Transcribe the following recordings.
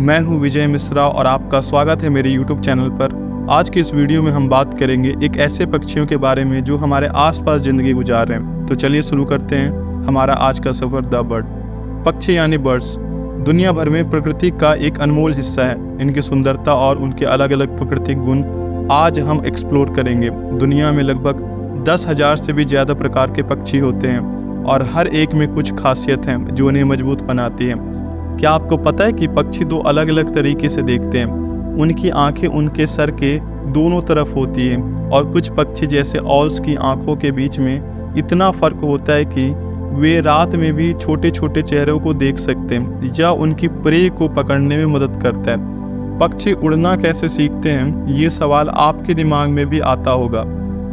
मैं हूं विजय मिश्रा और आपका स्वागत है मेरे YouTube चैनल पर। आज की इस वीडियो में हम बात करेंगे एक ऐसे पक्षियों के बारे में जो हमारे आसपास ज़िंदगी गुजार रहे हैं। तो चलिए शुरू करते हैं हमारा आज का सफ़र। द बर्ड, पक्षी यानी बर्ड्स दुनिया भर में प्रकृति का एक अनमोल हिस्सा है। इनकी सुंदरता और उनके अलग अलग प्राकृतिक गुण आज हम एक्सप्लोर करेंगे। दुनिया में लगभग 10,000 से भी ज़्यादा प्रकार के पक्षी होते हैं और हर एक में कुछ खासियत हैं जो उन्हें मजबूत बनाती हैं। क्या आपको पता है कि पक्षी दो अलग अलग तरीके से देखते हैं? उनकी आंखें उनके सर के दोनों तरफ होती हैं और कुछ पक्षी जैसे ऑल्स की आंखों के बीच में इतना फर्क होता है कि वे रात में भी छोटे छोटे चेहरों को देख सकते हैं या उनकी प्रे को पकड़ने में मदद करता है। पक्षी उड़ना कैसे सीखते हैं, ये सवाल आपके दिमाग में भी आता होगा।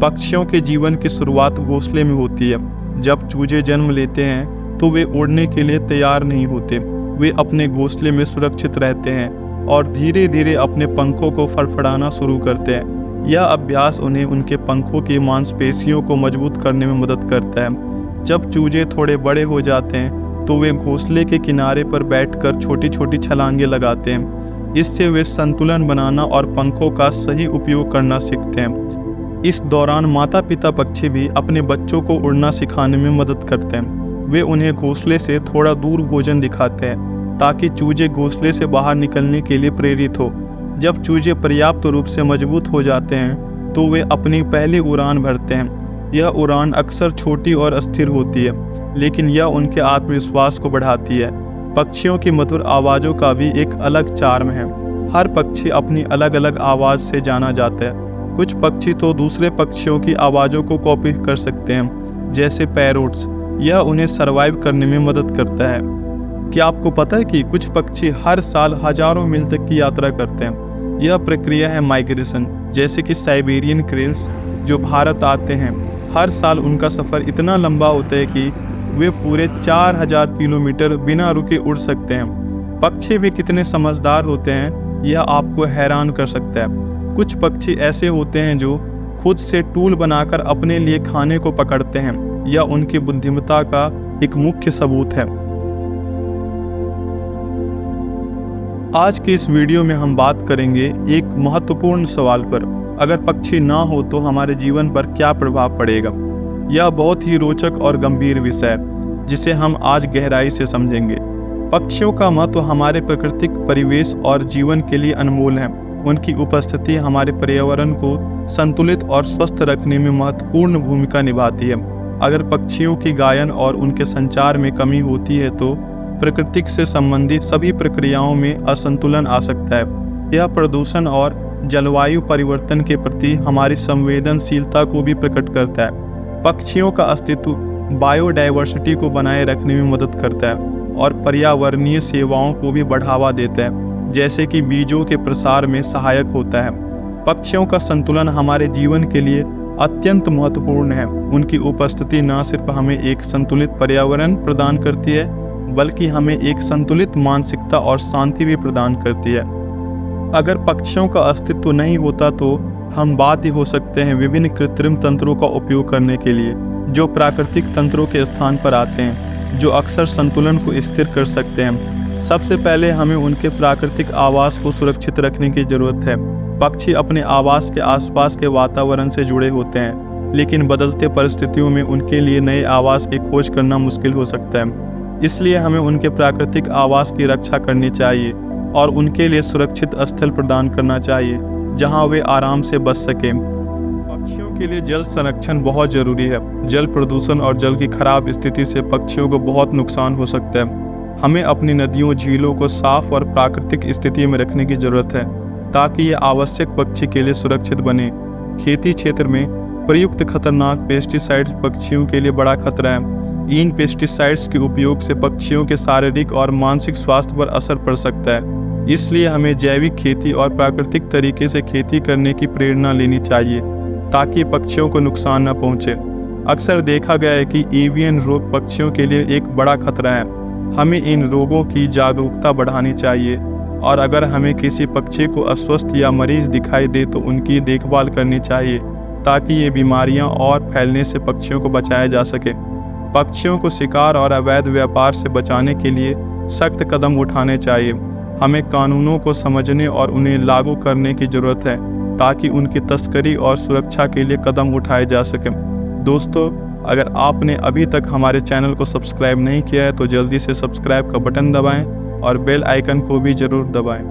पक्षियों के जीवन की शुरुआत घोंसले में होती है। जब चूजे जन्म लेते हैं तो वे उड़ने के लिए तैयार नहीं होते। वे अपने घोंसले में सुरक्षित रहते हैं और धीरे धीरे अपने पंखों को फड़फड़ाना शुरू करते हैं। यह अभ्यास उन्हें उनके पंखों की मांसपेशियों को मजबूत करने में मदद करता है। जब चूजे थोड़े बड़े हो जाते हैं तो वे घोंसले के किनारे पर बैठकर छोटी छोटी छलांगे लगाते हैं। इससे वे संतुलन बनाना और पंखों का सही उपयोग करना सीखते हैं। इस दौरान माता पिता पक्षी भी अपने बच्चों को उड़ना सिखाने में मदद करते हैं। वे उन्हें घोंसले से थोड़ा दूर भोजन दिखाते हैं ताकि चूजे घोंसले से बाहर निकलने के लिए प्रेरित हो। जब चूजे पर्याप्त रूप से मजबूत हो जाते हैं तो वे अपनी पहली उड़ान भरते हैं। यह उड़ान अक्सर छोटी और अस्थिर होती है, लेकिन यह उनके आत्मविश्वास को बढ़ाती है। पक्षियों की मधुर आवाज़ों का भी एक अलग चार्म है। हर पक्षी अपनी अलग अलग आवाज़ से जाना जाता है। कुछ पक्षी तो दूसरे पक्षियों की आवाज़ों को कॉपी कर सकते हैं, जैसे पैरोट्स। यह उन्हें सरवाइव करने में मदद करता है। क्या आपको पता है कि कुछ पक्षी हर साल हजारों मील तक की यात्रा करते हैं? यह प्रक्रिया है माइग्रेशन। जैसे कि साइबेरियन क्रेन्स जो भारत आते हैं, हर साल उनका सफ़र इतना लंबा होता है कि वे पूरे 4000 किलोमीटर बिना रुके उड़ सकते हैं। पक्षी भी कितने समझदार होते हैं, यह आपको हैरान कर सकता है। कुछ पक्षी ऐसे होते हैं जो खुद से टूल बनाकर अपने लिए खाने को पकड़ते हैं। यह उनकी बुद्धिमत्ता का एक मुख्य सबूत है। आज के इस वीडियो में हम बात करेंगे एक महत्वपूर्ण सवाल पर। अगर पक्षी ना हो तो हमारे जीवन पर क्या प्रभाव पड़ेगा? यह बहुत ही रोचक और गंभीर विषय है जिसे हम आज गहराई से समझेंगे। पक्षियों का महत्व हमारे प्राकृतिक परिवेश और जीवन के लिए अनमोल है। उनकी उपस्थिति हमारे पर्यावरण को संतुलित और स्वस्थ रखने में महत्वपूर्ण भूमिका निभाती है। अगर पक्षियों की गायन और उनके संचार में कमी होती है तो प्रकृति से संबंधित सभी प्रक्रियाओं में असंतुलन आ सकता है। यह प्रदूषण और जलवायु परिवर्तन के प्रति हमारी संवेदनशीलता को भी प्रकट करता है। पक्षियों का अस्तित्व बायोडायवर्सिटी को बनाए रखने में मदद करता है और पर्यावरणीय सेवाओं को भी बढ़ावा देता है, जैसे कि बीजों के प्रसार में सहायक होता है। पक्षियों का संतुलन हमारे जीवन के लिए अत्यंत महत्वपूर्ण है। उनकी उपस्थिति न सिर्फ हमें एक संतुलित पर्यावरण प्रदान करती है, बल्कि हमें एक संतुलित मानसिकता और शांति भी प्रदान करती है। अगर पक्षियों का अस्तित्व नहीं होता तो हम बाध्य हो सकते हैं विभिन्न कृत्रिम तंत्रों का उपयोग करने के लिए, जो प्राकृतिक तंत्रों के स्थान पर आते हैं, जो अक्सर संतुलन को स्थिर कर सकते हैं। सबसे पहले हमें उनके प्राकृतिक आवास को सुरक्षित रखने की जरूरत है। पक्षी अपने आवास के आसपास के वातावरण से जुड़े होते हैं, लेकिन बदलते परिस्थितियों में उनके लिए नए आवास की खोज करना मुश्किल हो सकता है। इसलिए हमें उनके प्राकृतिक आवास की रक्षा करनी चाहिए और उनके लिए सुरक्षित स्थल प्रदान करना चाहिए जहां वे आराम से बच सकें। पक्षियों के लिए जल संरक्षण बहुत जरूरी है। जल प्रदूषण और जल की खराब स्थिति से पक्षियों को बहुत नुकसान हो सकता है। हमें अपनी नदियों, झीलों को साफ और प्राकृतिक स्थिति में रखने की जरूरत है ताकि ये आवश्यक पक्षी के लिए सुरक्षित बने। खेती क्षेत्र में प्रयुक्त खतरनाक पेस्टिसाइड्स पक्षियों के लिए बड़ा खतरा है। इन पेस्टिसाइड्स के उपयोग से पक्षियों के शारीरिक और मानसिक स्वास्थ्य पर असर पड़ सकता है। इसलिए हमें जैविक खेती और प्राकृतिक तरीके से खेती करने की प्रेरणा लेनी चाहिए ताकि पक्षियों को नुकसान न पहुंचे। अक्सर देखा गया है कि एवियन रोग पक्षियों के लिए एक बड़ा खतरा है। हमें इन रोगों की जागरूकता बढ़ानी चाहिए और अगर हमें किसी पक्षी को अस्वस्थ या मरीज दिखाई दे तो उनकी देखभाल करनी चाहिए ताकि ये बीमारियां और फैलने से पक्षियों को बचाया जा सके। पक्षियों को शिकार और अवैध व्यापार से बचाने के लिए सख्त कदम उठाने चाहिए। हमें कानूनों को समझने और उन्हें लागू करने की ज़रूरत है ताकि उनकी तस्करी और सुरक्षा के लिए कदम उठाए जा सकें। दोस्तों, अगर आपने अभी तक हमारे चैनल को सब्सक्राइब नहीं किया है तो जल्दी से सब्सक्राइब का बटन दबाएं और बेल आइकन को भी ज़रूर दबाएं।